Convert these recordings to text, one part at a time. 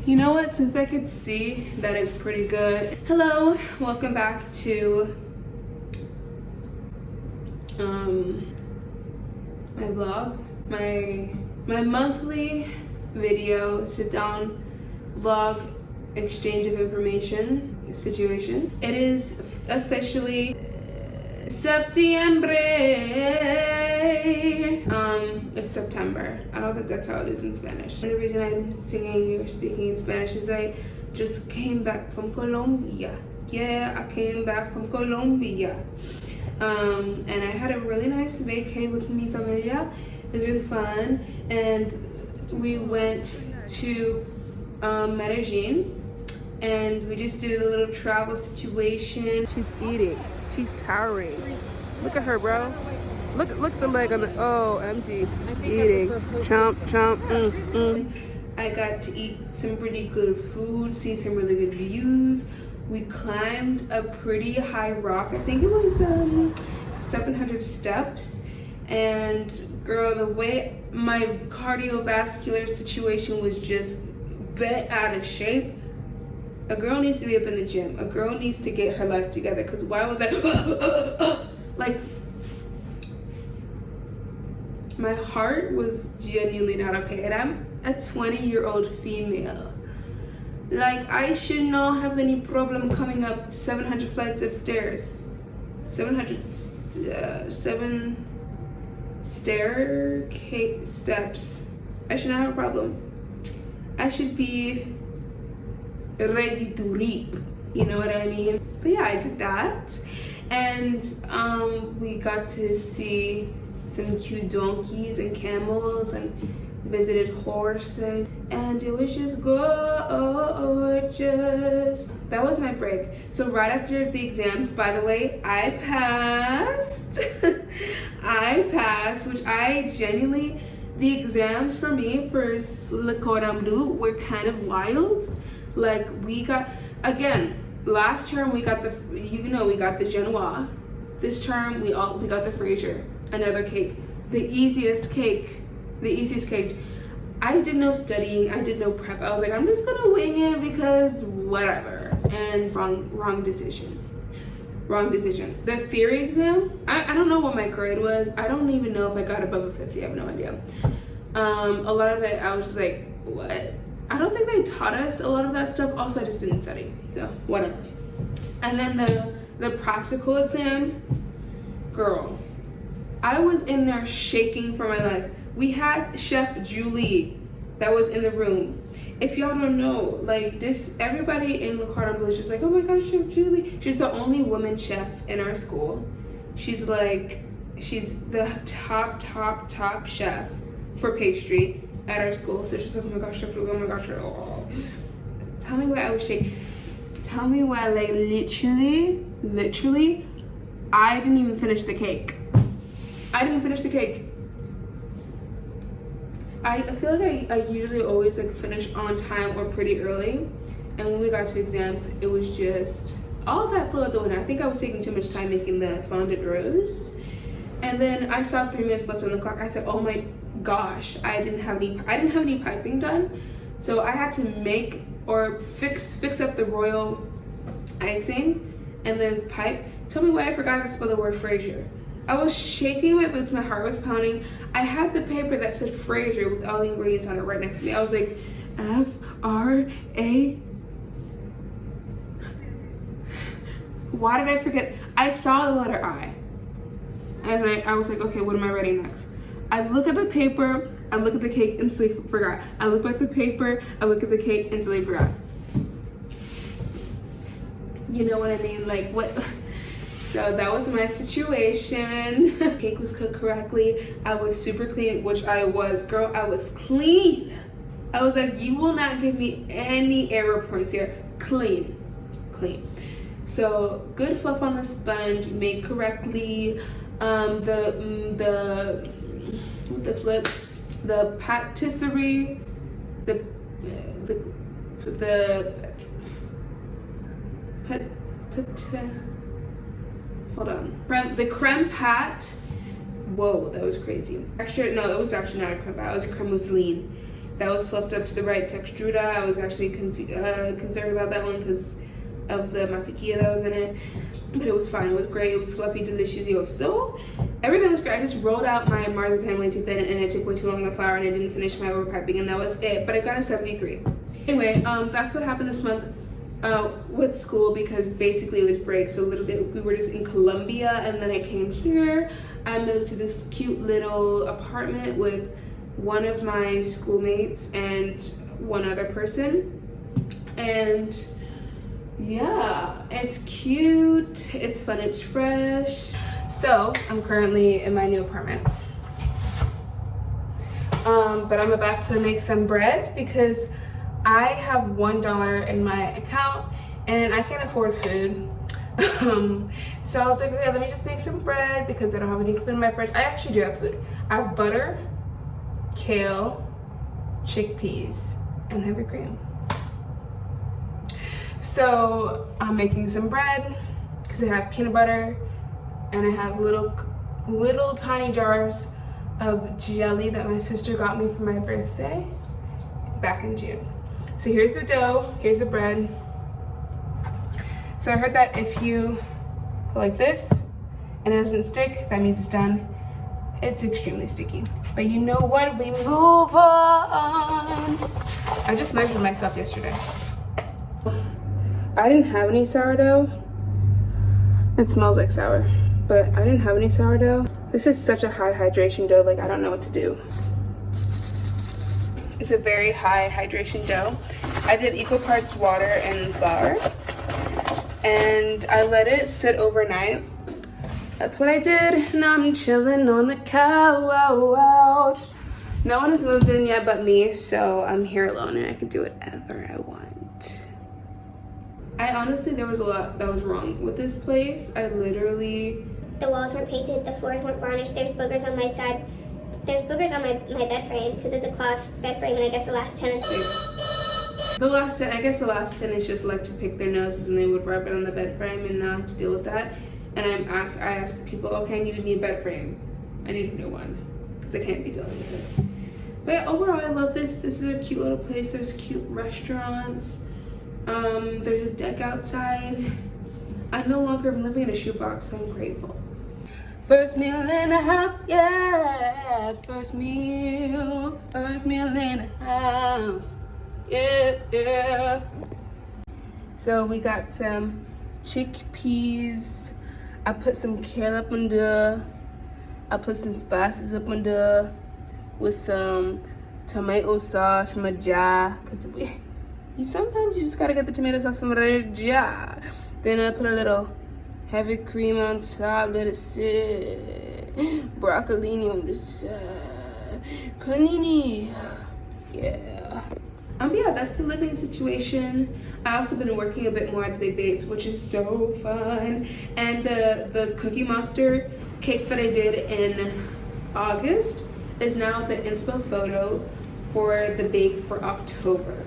You know what, since I could see, that is pretty good. Hello, welcome back to my vlog, my monthly video sit down vlog exchange of information situation. It is officially Septiembre. It's September. I don't think that's how it is in Spanish. And the reason I'm singing or speaking in Spanish is I just came back from Colombia. Yeah, I came back from Colombia. And I had a really nice vacay with mi familia. It was really fun. And we went to Medellin, and we just did a little travel situation. She's eating. She's towering. Look at her, bro. Look the leg on the, OMG. Eating. Chomp, chomp. I got to eat some pretty good food, see some really good views. We climbed a pretty high rock. I think it was 700 steps. And girl, the way my cardiovascular situation was just bent out of shape. A girl needs to be up in the gym. A girl needs to get her life together. Because why was I like, my heart was genuinely not okay. And I'm a 20-year-old female. Like, I should not have any problem coming up 700 flights of stairs. 7 staircase steps. I should not have a problem. I should be ready to reap, you know what I mean? But yeah, I did that, and we got to see some cute donkeys and camels and visited horses, and it was just gorgeous. That was my break. So right after the exams, by the way, I passed. I passed, which I genuinely, the exams for me for Le Cordon Bleu were kind of wild. Like, we got, again, last term we got the, we got the Genoa. This term we got the Fraser, another cake. The easiest cake. I did no studying, I did no prep. I was like, I'm just gonna wing it because whatever. And wrong decision. The theory exam, I don't know what my grade was. I don't even know if I got above a 50, I have no idea. A lot of it, I was just like, what? I don't think they taught us a lot of that stuff. Also, I just didn't study, so whatever. And then the practical exam, girl, I was in there shaking for my life. We had Chef Julie that was in the room. If y'all don't know, like this, everybody in Le Cordon Bleu is just like, oh my gosh, Chef Julie. She's the only woman chef in our school. She's the top chef for pastry at our school. So she's like, oh my gosh, Chef Julie, oh my gosh, oh. Tell me why I was shaking. Tell me why, like, literally, I didn't even finish the cake. I feel like I usually always like finish on time or pretty early, and when we got to exams, it was just all of that flowed the window. I think I was taking too much time making the fondant rose, and then I saw 3 minutes left on the clock. I said, oh my gosh, I didn't have any piping done, so I had to make or fix up the royal icing and then pipe. Tell me why I forgot to spell the word Fraser. I was shaking my boots, my heart was pounding. I had the paper that said Fraser with all the ingredients on it right next to me. I was like, F-R-A. Why did I forget? I saw the letter I. And I was like, okay, what am I writing next? I look at the paper, I look at the cake, instantly forgot. I look at the paper, I look at the cake, instantly forgot. You know what I mean? Like, what? So that was my situation. The cake was cooked correctly. I was super clean, which I was. Girl, I was clean. I was like, you will not give me any error points here. Clean. So good fluff on the sponge, made correctly. The patisserie, the creme pat. Whoa, that was crazy. No, it was actually not a creme pat, it was a creme mousseline. that was fluffed up to the right textura. I was actually concerned about that one because of the mantequilla that was in it, but it was fine. It was great. It was fluffy, delicioso. Everything was great. I just rolled out my marzipan way too thin, and it took way too long to flour, and I didn't finish my overpiping, and that was it. But I got a 73. Anyway, that's what happened this month with school, because basically it was break. So we were just in Colombia, and then I came here. I moved to this cute little apartment with one of my schoolmates and one other person, and yeah, it's cute, it's fun, it's fresh. So I'm currently in my new apartment, but I'm about to make some bread because I have $1 in my account and I can't afford food. So I was like, okay, let me just make some bread because I don't have any food in my fridge. I actually do have food. I have butter, kale, chickpeas, and heavy cream. So I'm making some bread because I have peanut butter, and I have little tiny jars of jelly that my sister got me for my birthday back in June. So here's the dough, here's the bread. So I heard that if you go like this and it doesn't stick, that means it's done. It's extremely sticky. But you know what? We move on. I just measured myself yesterday. I didn't have any sourdough. It smells like sour, but I didn't have any sourdough. This is such a high hydration dough, like I don't know what to do. It's a very high hydration dough. I did equal parts water and flour, and I let it sit overnight. That's what I did. Now I'm chilling on the couch. No one has moved in yet but me, so I'm here alone and I can do whatever I want. I honestly, there was a lot that was wrong with this place. I literally... The walls weren't painted, the floors weren't varnished, there's boogers on my side. There's boogers on my bed frame because it's a cloth bed frame, and I guess the last tenants... I guess the last tenants just like to pick their noses and they would rub it on the bed frame and not have to deal with that. And I asked the people, okay, I need a new bed frame. I need a new one because I can't be dealing with this. But yeah, overall, I love this. This is a cute little place. There's cute restaurants. There's a deck outside. I no longer am living in a shoebox, so I'm grateful. First meal in the house, yeah. First meal in the house, yeah. So we got some chickpeas. I put some kale up in there. I put some spices up in there with some tomato sauce from a jar. Sometimes you just gotta get the tomato sauce from a jar. Then I put a little heavy cream on top, let it sit. Broccolini on the side. Panini. Yeah. Yeah, that's the living situation. I also been working a bit more at the Big Bates, which is so fun. And the Cookie Monster cake that I did in August is now the inspo photo for the bake for October.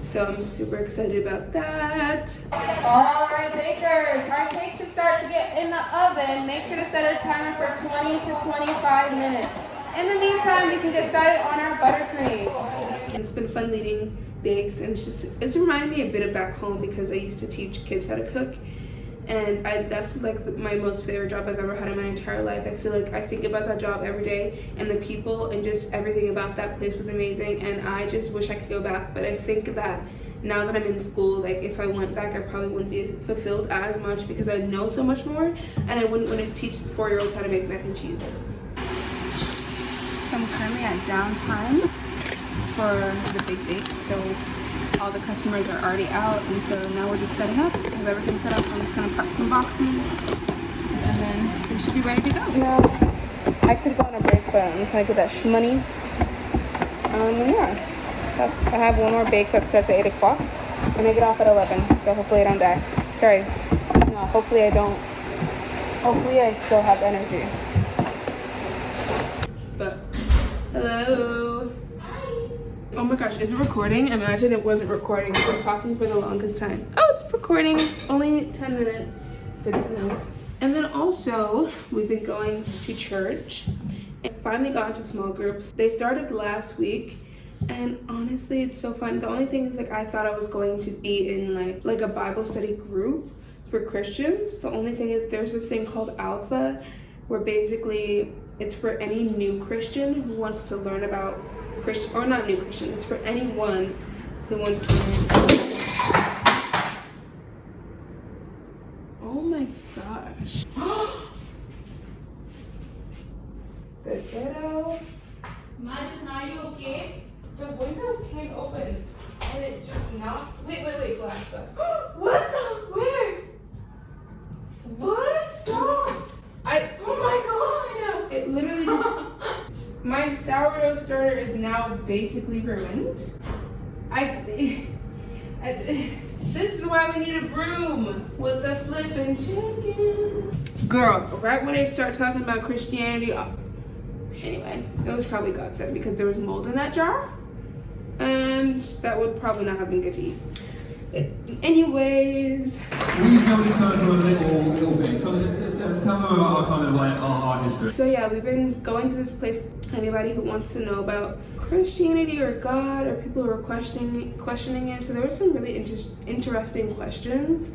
So I'm super excited about that. All right, bakers, our cake should start to get in the oven. Make sure to set a timer for 20 to 25 minutes. In the meantime, we can get started on our buttercream. It's been fun leading bakes, and it's reminded me a bit of back home because I used to teach kids how to cook, and that's like my most favorite job I've ever had in my entire life. I feel like I think about that job every day, and the people and just everything about that place was amazing, and I just wish I could go back. But I think that now that I'm in school, like if I went back, I probably wouldn't be fulfilled as much because I know so much more, and I wouldn't want to teach 4-year-olds how to make mac and cheese. So I'm currently at downtime for the Big Bake, so all the customers are already out, and so now we're just setting up. We have everything set up. I'm just gonna prep some boxes, and then we should be ready to go. Yeah, I could go on a break, but I'm trying to get that shmoney. Yeah, I have one more bake that starts at 8 o'clock, and I get off at 11. So hopefully I don't die. Sorry, no, hopefully I don't. Hopefully I still have energy. But hello. Oh my gosh, is it recording? Imagine it wasn't recording. I've been talking for the longest time. Oh, it's recording. Only 10 minutes. Good to know. And then also, we've been going to church and finally got into small groups. They started last week, And honestly, it's so fun. The only thing is, like, I thought I was going to be in like a Bible study group for Christians. The only thing is there's this thing called Alpha, where basically it's for any new Christian who wants to learn about Christian, or not new Christian, it's for anyone who wants to learn. Oh my gosh. The ghetto. Madison, are you okay? The window came open and it just knocked. Wait, glass. What the? Where? What? Stop! Oh my god! It literally just. My sourdough starter is now basically ruined. This is why we need a broom with a flippin' chicken. Girl, right when I start talking about Christianity, anyway, it was probably God sent because there was mold in that jar. And that would probably not have been good to eat. Anyways. We've held it kind of for a little bit. Tell them about our kind of like our history. So yeah, we've been going to this place. Anybody who wants to know about Christianity or God or people who are questioning it. So there were some really interesting questions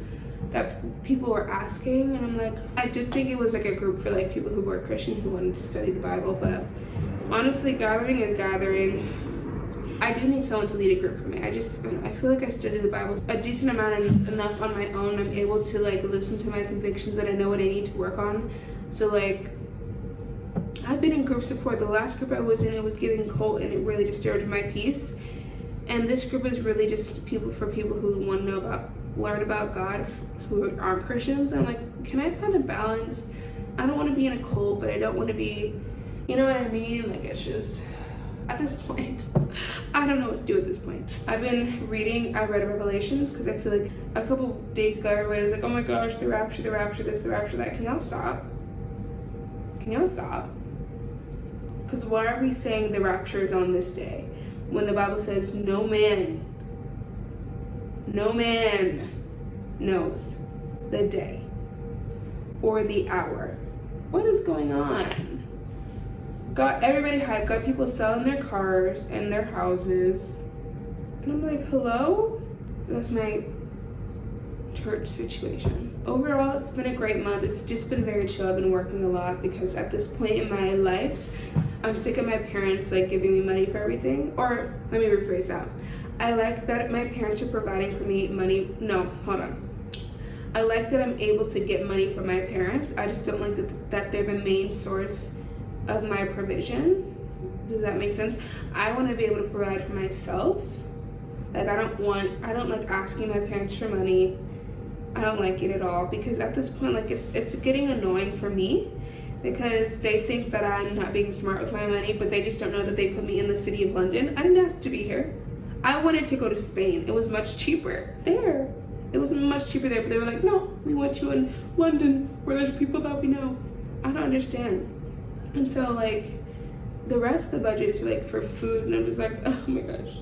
that people were asking, and I'm like, I did think it was like a group for like people who were Christian who wanted to study the Bible, but honestly, gathering is gathering. I do need someone to lead a group for me. I feel like I study the Bible a decent amount enough on my own. I'm able to like listen to my convictions and I know what I need to work on. So like, I've been in groups before. The last group I was in, it was giving cult and it really disturbed my peace. And this group is really just people who want to learn about God, who aren't Christians. I'm like, can I find a balance? I don't want to be in a cult, but I don't want to be, you know what I mean? Like, it's just, at this point, I don't know what to do at this point. I read Revelations because I feel like a couple days ago everybody was like, oh my gosh, the rapture, this, the rapture, that. Can y'all stop? Because why are we saying the rapture is on this day when the Bible says no man knows the day or the hour? What is going on? Got everybody hyped, got people selling their cars and their houses. And I'm like, hello? That's my church situation. Overall, it's been a great month. It's just been very chill. I've been working a lot because at this point in my life, I'm sick of my parents like giving me money for everything. Or let me rephrase that. I like that my parents are providing for me money. No, hold on. I like that I'm able to get money from my parents. I just don't like that they're the main source of my provision. Does that make sense? I want to be able to provide for myself. Like, I don't like asking my parents for money. I don't like it at all because at this point, like, it's getting annoying for me because they think that I'm not being smart with my money, but they just don't know that they put me in the city of London. I didn't ask to be here. I wanted to go to Spain. It was much cheaper there. It was much cheaper there, but they were like, no, we want you in London where there's people that we know. I don't understand. And so like the rest of the budget is like for food, and I'm just like, oh my gosh.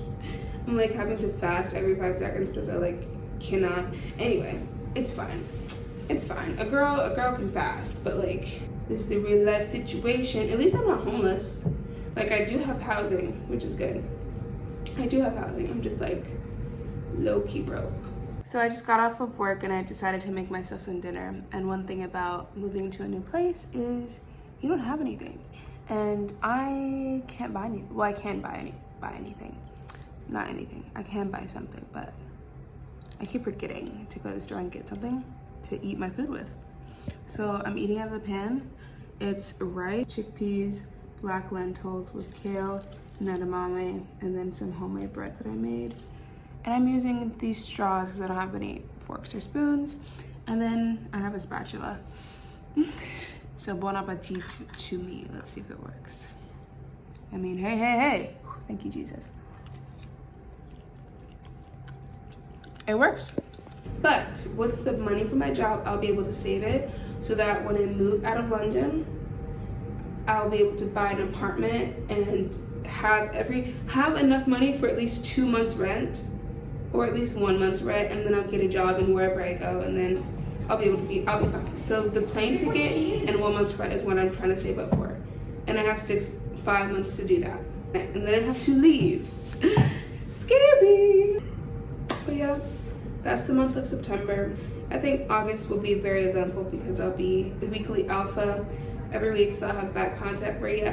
I'm like having to fast every 5 seconds because I like cannot. Anyway, it's fine. It's fine. A girl can fast, but like this is a real life situation. At least I'm not homeless. Like, I do have housing, which is good. I do have housing. I'm just like low-key broke. So I just got off of work and I decided to make myself some dinner. And one thing about moving to a new place is you don't have anything. And I can't buy anything. Well, I can buy anything. Not anything. I can buy something, but I keep forgetting to go to the store and get something to eat my food with. So I'm eating out of the pan. It's rice, chickpeas, black lentils with kale, and edamame, and then some homemade bread that I made. And I'm using these straws because I don't have any forks or spoons. And then I have a spatula. So bon appetit to me. Let's see if it works. I mean, hey. Thank you, Jesus. It works. But with the money from my job, I'll be able to save it so that when I move out of London, I'll be able to buy an apartment and have enough money for at least 2 months rent, or at least 1 month's rent, and then I'll get a job in wherever I go, and then I'll be fine. So the plane ticket and 1 month's rent is what I'm trying to save up for. And I have 5 months to do that. And then I have to leave. the month of September. I think August will be very eventful because I'll be the weekly alpha every week, so I'll have that content for you.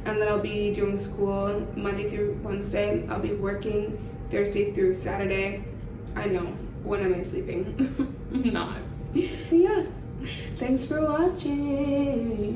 And then I'll be doing school Monday through Wednesday. I'll be working Thursday through Saturday. I know, when am I sleeping? I'm not. But yeah, thanks for watching.